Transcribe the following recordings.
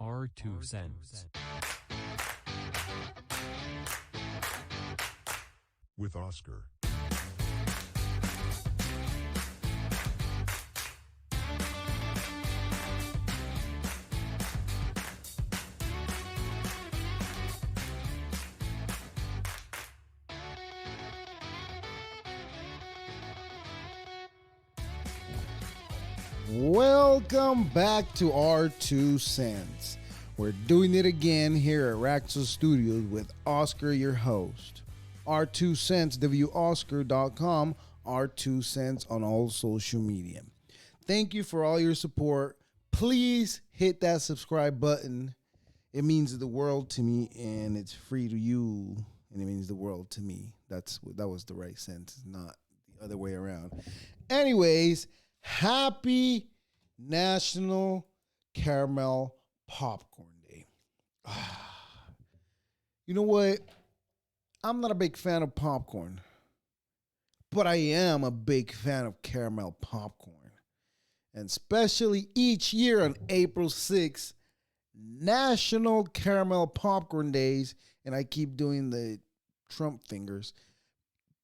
Our 2 cents. With Oscar. Welcome back to our 2 cents. We're doing it again here at Raxel Studios with Oscar, your host. Our 2 cents, WOscar.com, our 2 cents on all social media. Thank you for all your support. Please hit that subscribe button. It means the world to me, and it's free to you, and it means the world to me. That was the right sentence, not the other way around. Anyways, happy National Caramel Popcorn Day. You know what? I'm not a big fan of popcorn, but I am a big fan of caramel popcorn. And especially each year on April 6th, National Caramel Popcorn Days, and I keep doing the Trump fingers,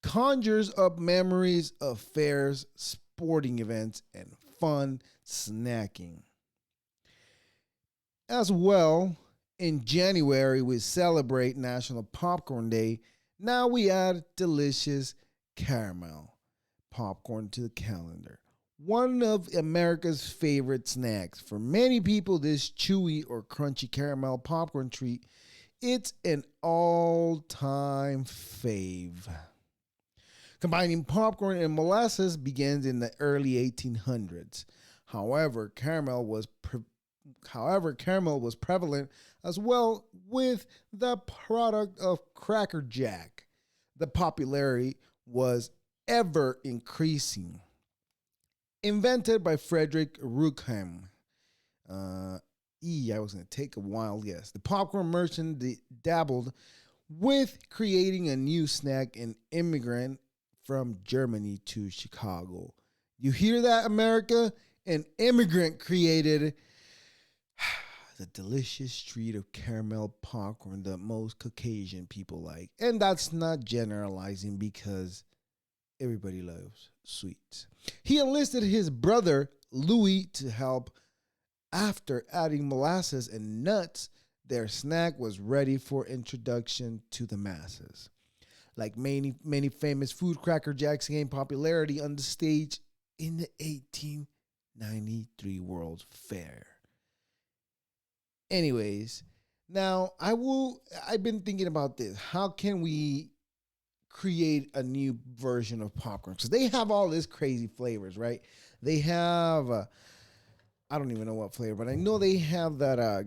conjures up memories of fairs, sporting events, and fun snacking. As well, in January, we celebrate National Popcorn Day. Now we add delicious caramel popcorn to the calendar. One of America's favorite snacks. For many people, this chewy or crunchy caramel popcorn treat, it's an all-time fave. Combining popcorn and molasses begins in the early 1800s. However, caramel was prevalent as well with the product of Cracker Jack. The popularity was ever increasing. Invented by Frederick Ruckheim. I was going to take a while guess. The popcorn merchant dabbled with creating a new snack, an immigrant from Germany to Chicago. You hear that, America? An immigrant created the delicious treat of caramel popcorn that most Caucasian people like. And that's not generalizing because everybody loves sweets. He enlisted his brother Louis to help. After adding molasses and nuts, their snack was ready for introduction to the masses. Like many famous food, Cracker Jacks gained popularity on the stage in the 1893 World's Fair. Anyways, now I've been thinking about this. How can we create a new version of popcorn? Because they have all this crazy flavors, right? They have, I don't even know what flavor, but I know they have that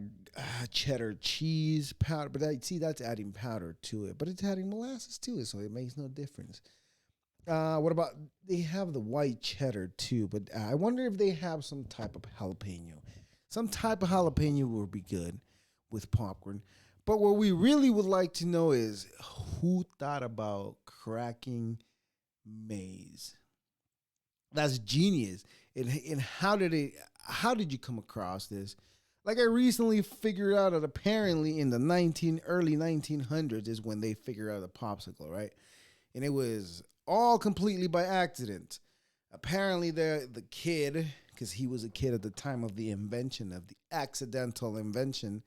cheddar cheese powder. But that's adding powder to it. But it's adding molasses to it, so it makes no difference. What about, they have the white cheddar too, but I wonder if they have some type of jalapeno. Some type of jalapeno would be good with popcorn. But what we really would like to know is who thought about cracking maize? That's genius. And how did you come across this? Like, I recently figured out that apparently in the early 1900s is when they figured out the popsicle, right? And it was all completely by accident. Apparently the kid, because he was a kid at the time of the invention, of the accidental invention,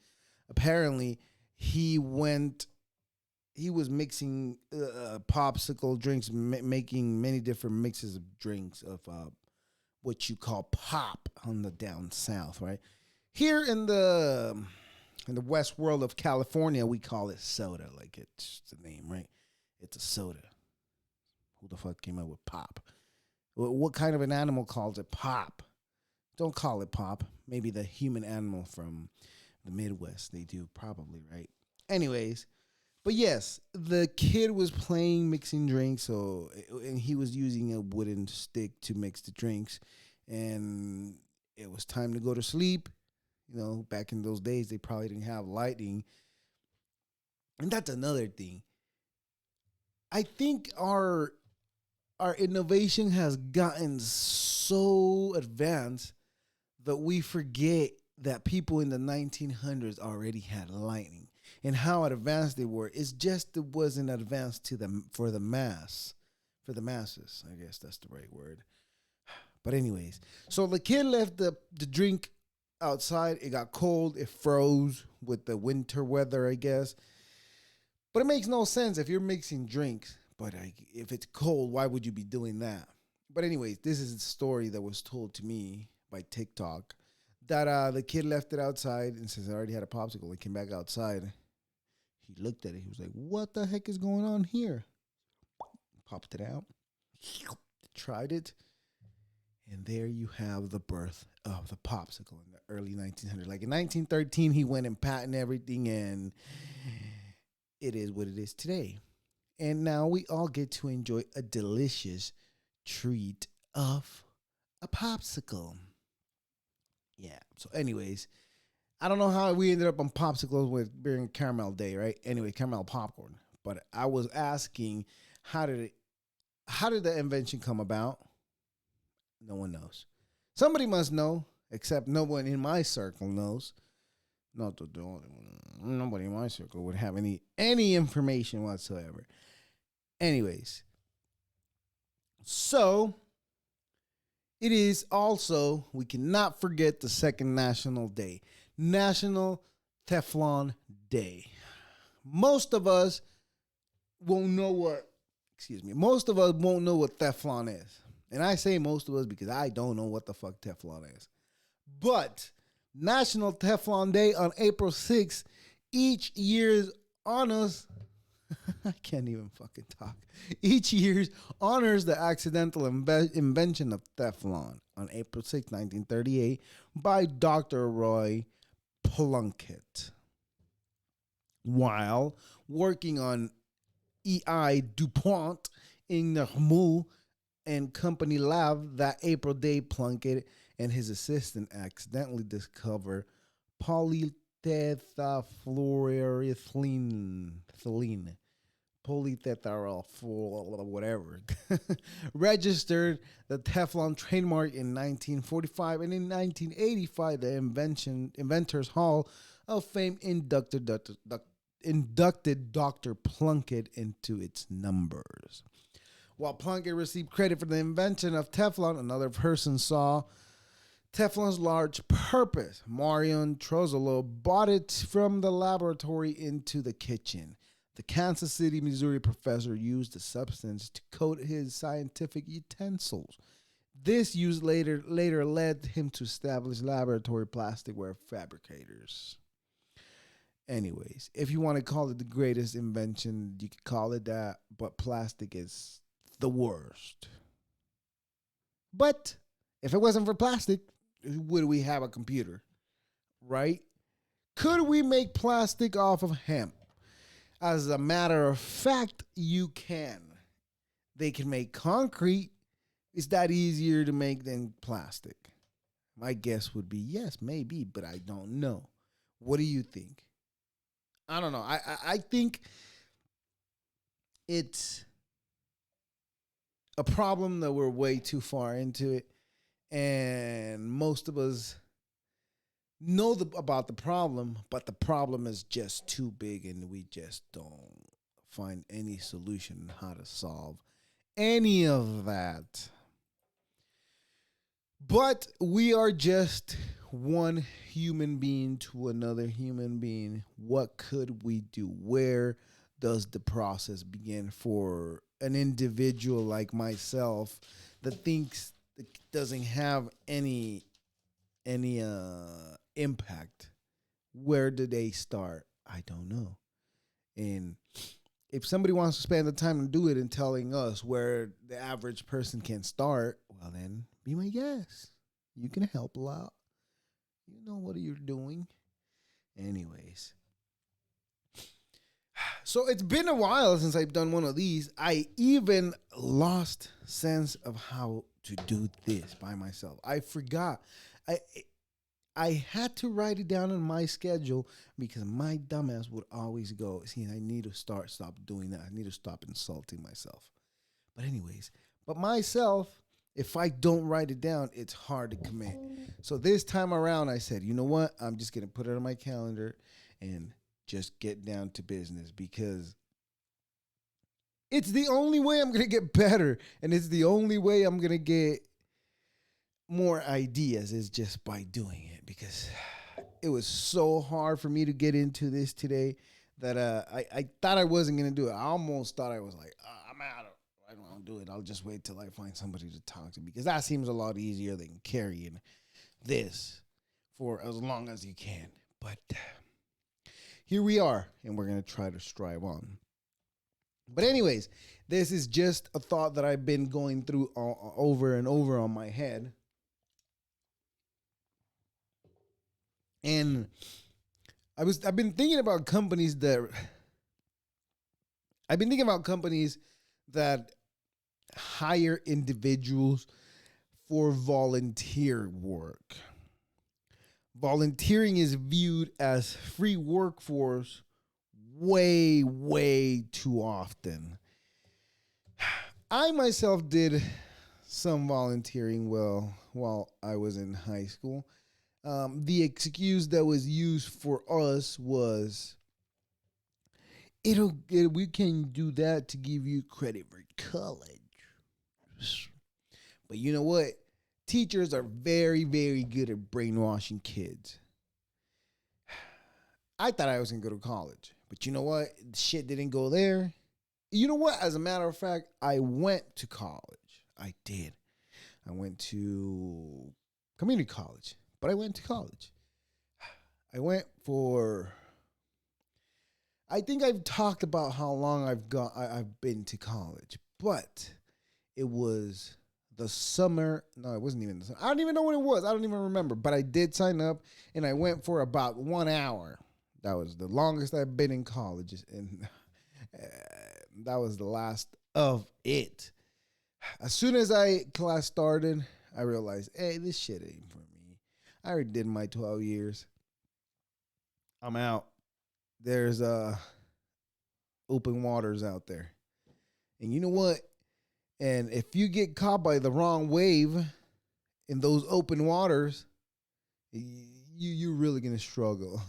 apparently he was mixing popsicle drinks, making many different mixes of drinks of what you call pop on the down south, right? Here in the west world of California, we call it soda, like it's the name, right? It's a soda. Who the fuck came up with pop? What kind of an animal calls it pop? Don't call it pop. Maybe the human animal from the Midwest. They do, probably, right? Anyways, but yes, the kid was mixing drinks, and he was using a wooden stick to mix the drinks, and it was time to go to sleep. You know, back in those days, they probably didn't have lighting. And that's another thing. I think our innovation has gotten so advanced that we forget that people in the 1900s already had lightning, and how advanced they were. It's just it wasn't advanced to them for the for the masses. I guess that's the right word. But anyways, so the kid left the drink outside. It got cold. It froze with the winter weather, I guess. But it makes no sense if you're mixing drinks. But if it's cold, why would you be doing that? But anyways, this is a story that was told to me by TikTok that the kid left it outside and says I already had a popsicle. He came back outside. He looked at it. He was like, "What the heck is going on here?" Popped it out. Tried it. And there you have the birth of the popsicle in the early 1900s. Like in 1913, he went and patented everything, and it is what it is today. And now we all get to enjoy a delicious treat of a popsicle. Yeah. So, anyways, I don't know how we ended up on popsicles with during caramel day, right? Anyway, caramel popcorn. But I was asking, how did the invention come about? No one knows. Somebody must know, except no one in my circle knows. Not the only one. Nobody in my circle would have any information whatsoever. Anyways, so it is also, we cannot forget the second national day, National Teflon Day. Most of us won't know most of us won't know what Teflon is. And I say most of us because I don't know what the fuck Teflon is. But National Teflon Day on April 6th, each year's honors, I can't even fucking talk. Each year honors the accidental invention of Teflon on April 6, 1938 by Dr. Roy Plunkett. While working on E.I. DuPont in Nermou and Company Lab that April day, Plunkett and his assistant accidentally discovered polytethrafluoroethylene, whatever, registered the Teflon trademark in 1945, and in 1985, the Inventors Hall of Fame inducted Dr. Plunkett into its numbers. While Plunkett received credit for the invention of Teflon, another person saw Teflon's large purpose. Marion Trozolo bought it from the laboratory into the kitchen. The Kansas City, Missouri professor used the substance to coat his scientific utensils. This use later led him to establish laboratory plasticware fabricators. Anyways, if you want to call it the greatest invention, you could call it that, but plastic is the worst. But if it wasn't for plastic, would we have a computer? Right? Could we make plastic off of hemp? As a matter of fact, you can. They can make concrete. Is that easier to make than plastic? My guess would be yes, maybe, but I don't know. What do you think? I don't know. I think it's a problem that we're way too far into it, and most of us know about the problem, but the problem is just too big, and we just don't find any solution how to solve any of that. But we are just one human being to another human being. What could we do? Where does the process begin for an individual like myself that thinks that doesn't have any impact? Where do they start? I don't know. And if somebody wants to spend the time to do it and telling us where the average person can start, well then be my guest. You can help a lot. You know what you're doing. Anyways. So it's been a while since I've done one of these. I even lost sense of how to do this by myself. I forgot. I had to write it down on my schedule because my dumbass would always go, see, I need to stop doing that. I need to stop insulting myself. But anyways, myself, If I don't write it down, it's hard to commit. So this time around, I said, you know what? I'm just going to put it on my calendar and just get down to business because it's the only way I'm going to get better. And it's the only way I'm going to get more ideas is just by doing it because it was so hard for me to get into this today that I thought I wasn't going to do it. I almost thought I was like, I'm out of I don't want to do it. I'll just wait till I find somebody to talk to because that seems a lot easier than carrying this for as long as you can. But here we are, and we're going to try to strive on. But anyways, this is just a thought that I've been going through over and over on my head. And I've been thinking about companies that hire individuals for volunteer work. Volunteering is viewed as free workforce way, way too often. I myself did some volunteering while I was in high school. The excuse that was used for us was we can do that to give you credit for college. But you know what? Teachers are very, very good at brainwashing kids. I thought I was going to go to college. But you know what? Shit didn't go there. You know what? As a matter of fact, I went to college. I did. I went to community college. But I went to college. I think I've talked about how long I've been to college. But it was the summer. No, it wasn't even the summer. I don't even know what it was. I don't even remember. But I did sign up, and I went for about 1 hour. That was the longest I've been in college, and that was the last of it. As soon as class started, I realized, hey, this shit ain't for me. I already did my 12 years. I'm out. There's open waters out there. And you know what? And if you get caught by the wrong wave in those open waters, you're really going to struggle.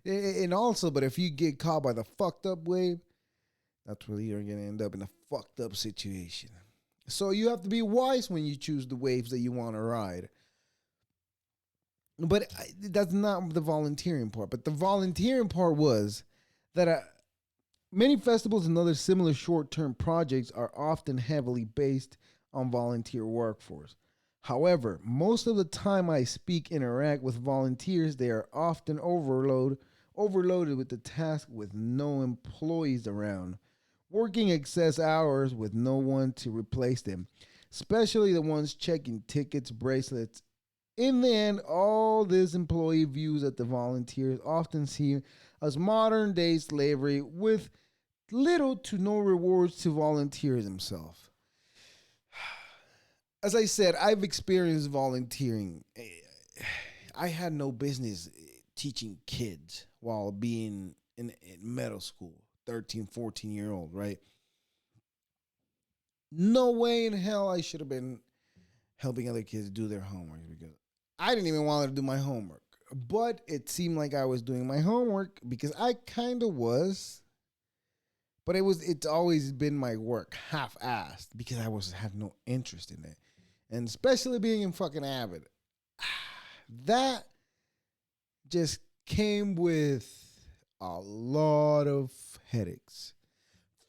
And also, but if you get caught by the fucked up wave, that's where you're going to end up in a fucked up situation. So you have to be wise when you choose the waves that you want to ride. But that's not the volunteering part. But the volunteering part was that many festivals and other similar short-term projects are often heavily based on volunteer workforce. However, most of the time I interact with volunteers, they are often overloaded with the task with no employees around, working excess hours with no one to replace them, especially the ones checking tickets, bracelets. In the end, all this employee views at the volunteers often seen as modern day slavery with little to no rewards to volunteers themselves. As I said, I've experienced volunteering. I had no business teaching kids while being in middle school, 13, 14-year-old, right? No way in hell I should have been helping other kids do their homework because I didn't even want to do my homework. But it seemed like I was doing my homework because I kind of was. But it's always been my work half-assed because I had no interest in it. And especially being in fucking Avid. That just came with a lot of headaches.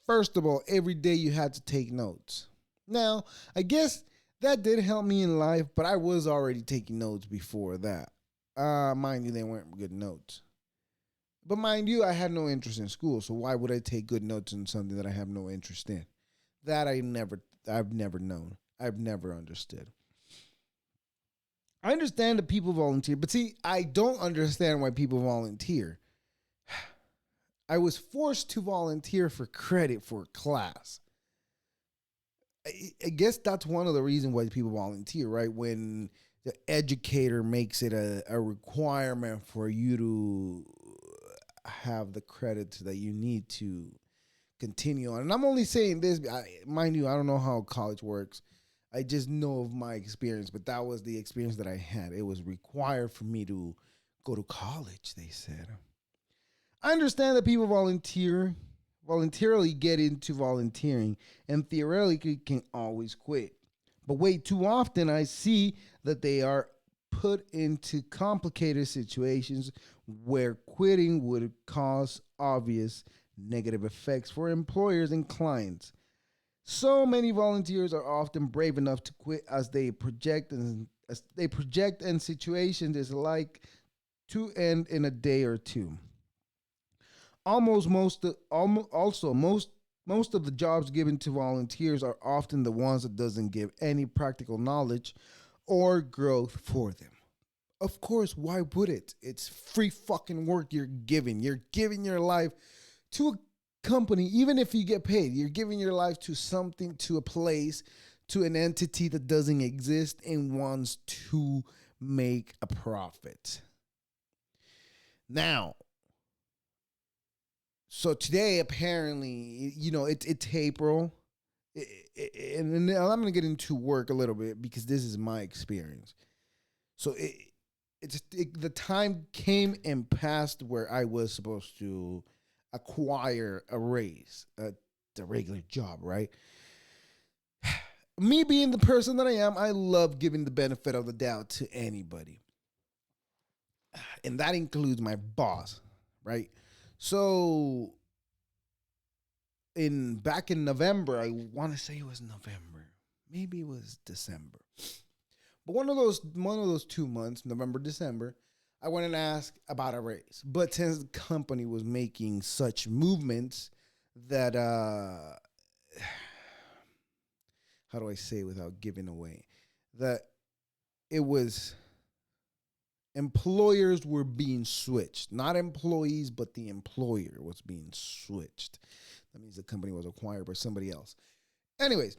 First of all, every day you had to take notes. Now, I guess that did help me in life, but I was already taking notes before that. Mind you, they weren't good notes. But mind you, I had no interest in school, so why would I take good notes in something that I have no interest in? That I've never known. I've never understood. I understand that people volunteer, but see, I don't understand why people volunteer. I was forced to volunteer for credit for a class. I guess that's one of the reasons why people volunteer, right? When the educator makes it a requirement for you to have the credits that you need to continue on. And I'm only saying this, mind you, I don't know how college works. I just know of my experience, but that was the experience that I had. It was required for me to go to college, they said. I understand that people voluntarily get into volunteering and theoretically can always quit. But way too often I see that they are put into complicated situations where quitting would cause obvious negative effects for employers and clients. So many volunteers are often brave enough to quit as they project and situations is like to end in a day or two. Almost most of, almost also most of the jobs given to volunteers are often the ones that doesn't give any practical knowledge or growth for them. Of course, why would it? It's free fucking work you're giving. You're giving your life to a company, even if you get paid. You're giving your life to something, to a place, to an entity that doesn't exist and wants to make a profit. Now, so today, apparently, it's April, and I'm gonna get into work a little bit because this is my experience. So the time came and passed where I was supposed to acquire a raise, the regular job, right? Me being the person that I am, I love giving the benefit of the doubt to anybody, and that includes my boss, right? So in back in November, I want to say it was November, maybe it was December, but one of those 2 months, November, December, I went and asked about a raise. But since the company was making such movements that how do I say without giving away that it was employers were being switched, not employees, but the employer was being switched. That means the company was acquired by somebody else. Anyways,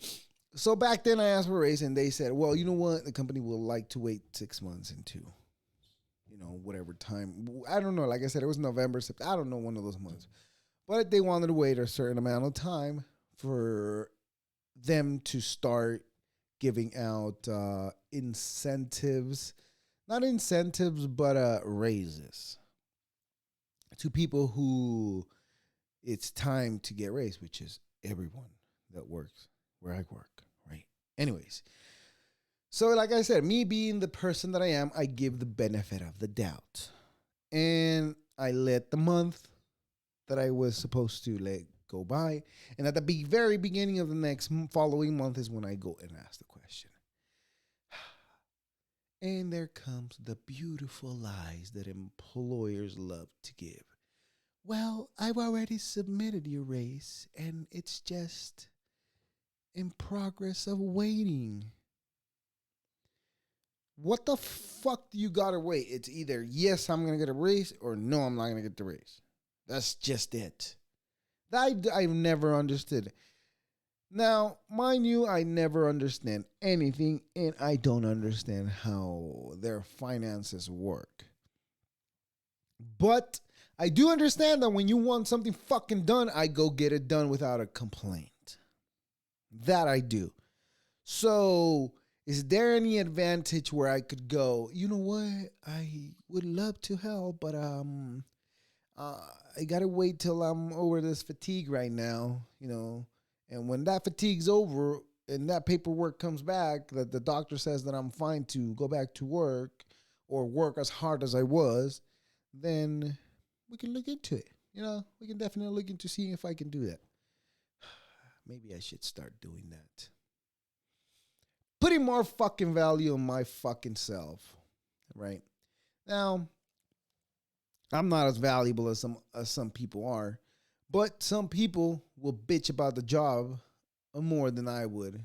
so back then I asked for a raise and they said, well, you know what? The company will like to wait 6 months into, whatever time. I don't know. Like I said, it was November, September. I don't know, one of those months. But they wanted to wait a certain amount of time for them to start giving out incentives, not incentives, but raises to people who it's time to get raised, which is everyone that works where I work, right? Anyways, so like I said, me being the person that I am, I give the benefit of the doubt. And I let the month that I was supposed to let go by. And at the very beginning of the next following month is when I go and ask the question. And there comes the beautiful lies that employers love to give. Well, I've already submitted your raise, and it's just in progress of waiting. What the fuck do you gotta wait? It's either yes, I'm gonna get a raise, or no, I'm not gonna get the raise. That's just it. I've never understood. Now, mind you, I never understand anything, and I don't understand how their finances work. But I do understand that when you want something fucking done, I go get it done without a complaint. That I do. So, is there any advantage where I could go, you know what? I would love to help, but I gotta wait till I'm over this fatigue right now, And when that fatigue's over and that paperwork comes back that the doctor says that I'm fine to go back to work or work as hard as I was, then we can look into it. We can definitely look into seeing if I can do that. Maybe I should start doing that. Putting more fucking value on my fucking self, right? Now, I'm not as valuable as some people are, but some people will bitch about the job more than I would,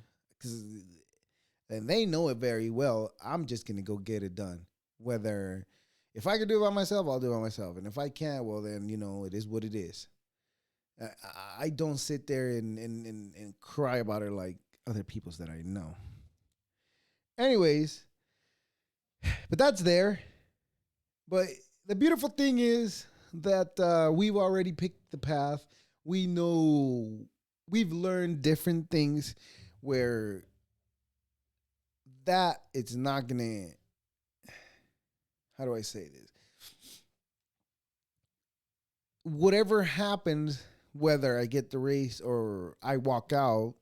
and they know it very well. I'm just gonna go get it done. Whether if I can do it by myself, I'll do it by myself, and if I can't, well then it is what it is. I don't sit there and cry about it like other people's that I know. Anyways, but that's there. But the beautiful thing is that we've already picked the path. We know we've learned different things where that it's not gonna, how do I say this? Whatever happens, whether I get the race or I walk out,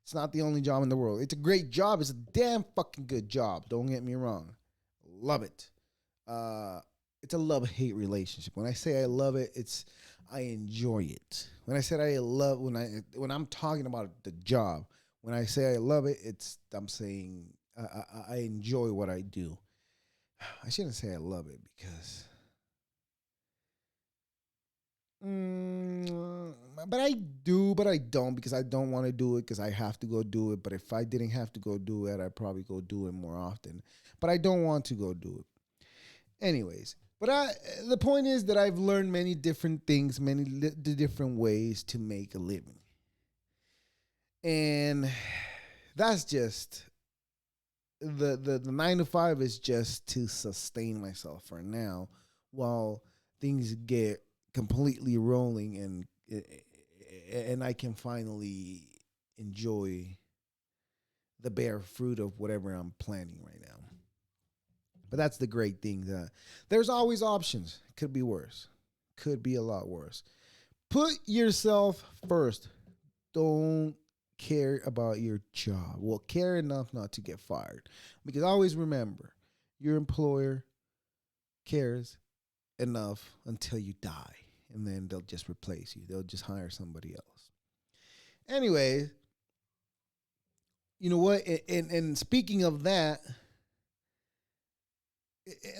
it's not the only job in the world. It's a great job. It's a damn fucking good job. Don't get me wrong. Love it. It's a love-hate relationship. When I say I love it, it's I enjoy it. When I said I love, when I'm talking about the job, when I say I love it, I'm saying I enjoy what I do. I shouldn't say I love it because, but I do, but I don't because I don't want to do it because I have to go do it. But if I didn't have to go do it, I'd probably go do it more often. But I don't want to go do it. Anyways, but the point is that I've learned many different things, different ways to make a living. And that's just the 9 to 5 is just to sustain myself for now while things get completely rolling and I can finally enjoy the bare fruit of whatever I'm planning right now. But that's the great thing, that there's always options. Could be worse. Could be a lot worse. Put yourself first. Don't care about your job. Well, care enough not to get fired. Because always remember, your employer cares enough until you die. And then they'll just replace you. They'll just hire somebody else. Anyway, you know what? And speaking of that,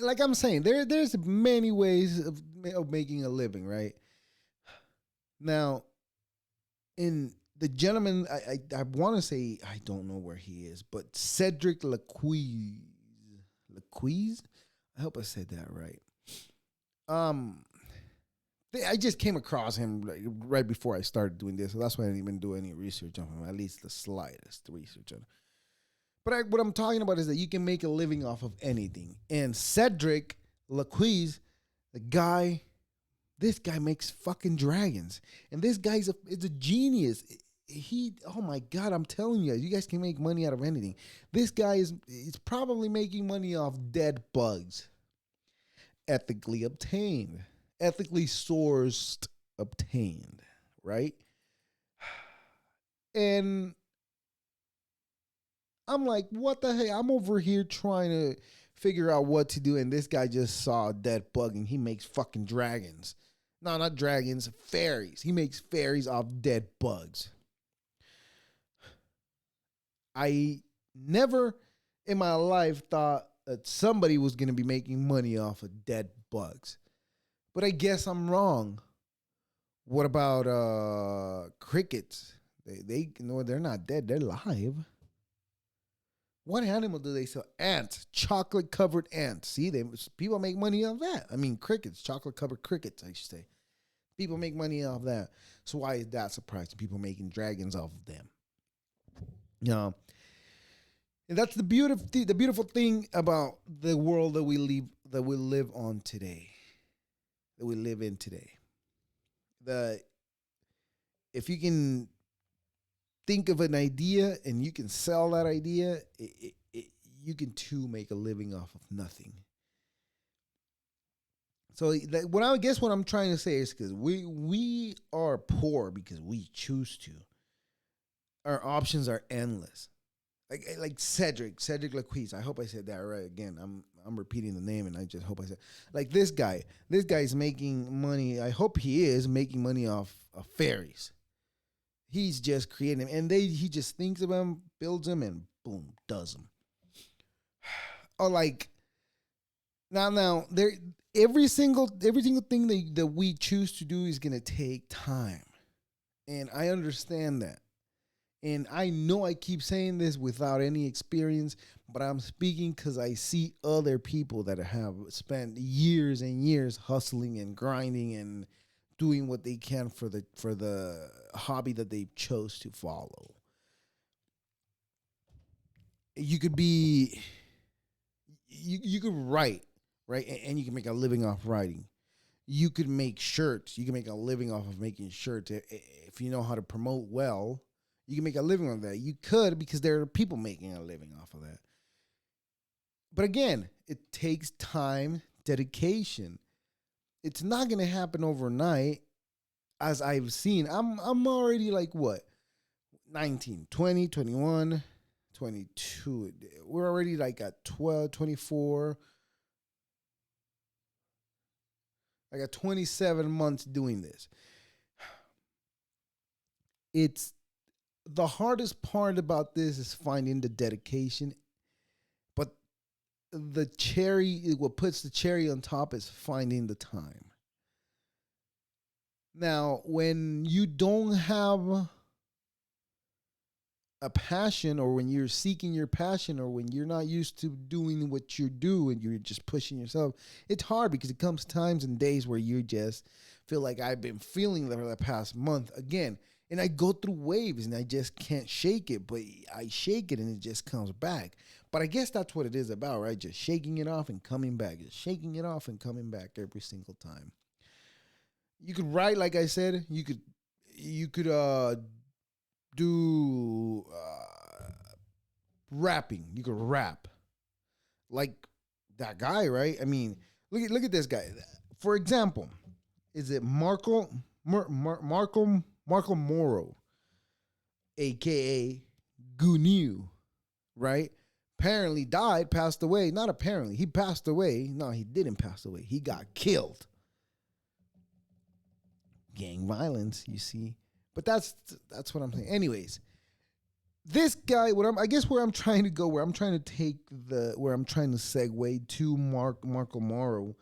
like I'm saying, there's many ways of making a living, right? Now, in the gentleman, I want to say, I don't know where he is, but Cedric Laquieze. Laquieze? I hope I said that right. I just came across him right before I started doing this, so that's why I didn't even do any research on him, at least the slightest research on him. But what I'm talking about is that you can make a living off of anything. And Cedric Laquieze, this guy makes fucking dragons. And this guy's is a genius. Oh my God, I'm telling you guys can make money out of anything. This guy is probably making money off dead bugs. Ethically obtained. Ethically sourced, obtained, right? And I'm like, what the heck? I'm over here trying to figure out what to do, and this guy just saw a dead bug, and he makes fucking dragons. No, not dragons, fairies. He makes fairies off dead bugs. I never in my life thought that somebody was going to be making money off of dead bugs. But I guess I'm wrong. What about crickets? They no, they're not dead. They're live. What animal do they sell? Ants, chocolate covered ants. See, people make money off that. I mean, crickets, chocolate covered crickets, I should say. People make money off that. So why is that surprising? People making dragons off of them. You know, and that's the beautiful thing about the world that we live on today, that we live in today. If you can think of an idea and you can sell that idea, you can too make a living off of nothing. So what I'm trying to say is because we are poor because we choose to. Our options are endless. Like Cedric Laquieze. I hope I said that right. Again, I'm repeating the name, and I just hope I said like this guy. This guy's making money. I hope he is making money off of fairies. He's just creating them, and he just thinks of them, builds them, and boom, does them. Or like now there every single thing that we choose to do is gonna take time, and I understand that. And I know I keep saying this without any experience, but I'm speaking because I see other people that have spent years and years hustling and grinding and doing what they can for the hobby that they chose to follow. You could write, right? And you can make a living off writing. You could make shirts. You can make a living off of making shirts. If you know how to promote well, You can make a living off that. You could, because there are people making a living off of that. But again, it takes time, dedication. It's not going to happen overnight. As I've seen, I'm already like what? 19, 20, 21, 22. We're already like at 12, 24. I got 27 months doing this. It's the hardest part about this is finding the dedication. But what puts the cherry on top is finding the time. Now, when you don't have a passion, or when you're seeking your passion, or when you're not used to doing what you do and you're just pushing yourself, it's hard, because it comes times and days where you just feel like I've been feeling that for the past month again. And I go through waves and I just can't shake it, but I shake it and it just comes back. But I guess that's what it is about, right? Just shaking it off and coming back, just shaking it off and coming back every single time. You could write, like I said, you could do rapping. You could rap like that guy, right? I mean, look at this guy. For example, is it Markelle Morrow AKA Goonew, right? Apparently passed away. Not apparently, he passed away. No, he didn't pass away. He got killed. Gang violence, you see. But that's what I'm saying. Anyways, this guy, where I'm trying to go, where I'm trying to segue to Markelle Morrow.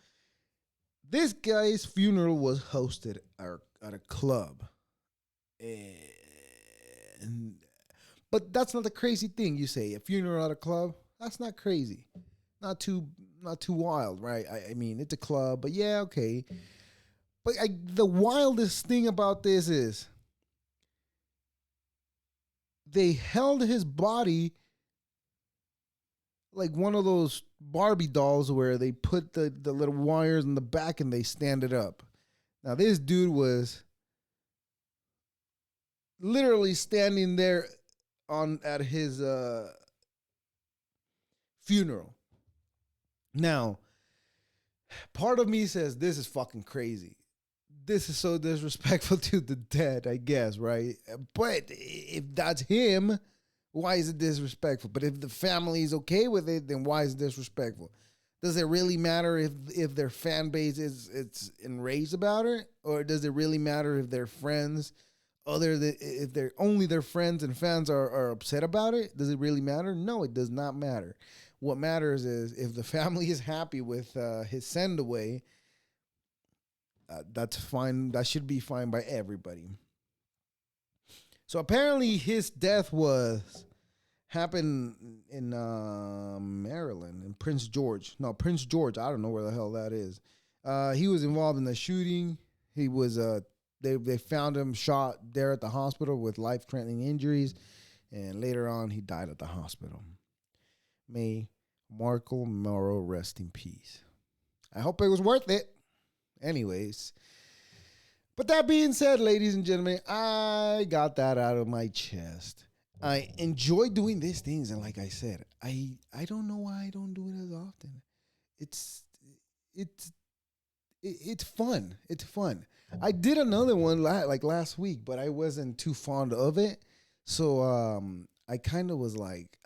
This guy's funeral was hosted at a club, but that's not the crazy thing. You say a funeral at a club, that's not crazy, not too wild, right? I mean, it's a club, but yeah, okay. But the wildest thing about this is, they held his body like one of those Barbie dolls where they put the little wires in the back and they stand it up. Now, this dude was literally standing there at his funeral. Now, part of me says this is fucking crazy. This is so disrespectful to the dead, I guess, right? But if that's him, why is it disrespectful? But if the family is okay with it, then why is it disrespectful? Does it really matter if their fan base is enraged about it? Or does it really matter if their friends, if they're only their friends and fans are upset about it? Does it really matter? No, it does not matter. What matters is if the family is happy with his send away, that's fine. That should be fine by everybody. So apparently his death happened in Maryland, in Prince George. No, Prince George. I don't know where the hell that is. He was involved in the shooting. He was they found him shot there at the hospital with life-threatening injuries, and later on he died at the hospital. May Markelle Morrow rest in peace. I hope it was worth it. Anyways, but that being said, ladies and gentlemen, I got that out of my chest. I enjoy doing these things, and like I said, I don't know why I don't do it as often. It's fun. It's fun. I did another one like last week, but I wasn't too fond of it, so I kind of was like,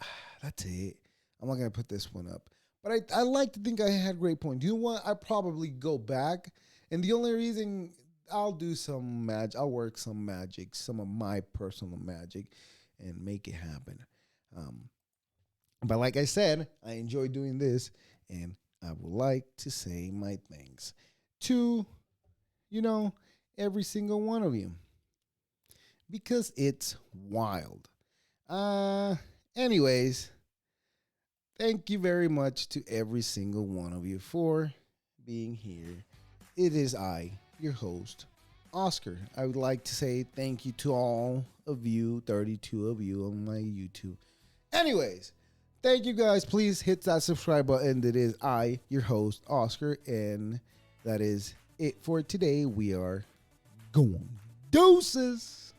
that's it. I'm not gonna put this one up. But I like to think I had great points. You know what? I probably go back, and the only reason I'll do some magic, I'll work some magic, some of my personal magic, and make it happen. But like I said, I enjoy doing this, and I would like to say my thanks to, every single one of you, because it's wild. Anyways. Thank you very much to every single one of you for being here. It is I, your host, Oscar. I would like to say thank you to all of you, 32 of you on my YouTube. Anyways, thank you guys. Please hit that subscribe button. That is I, your host, Oscar. And that is it for today. We are going deuces.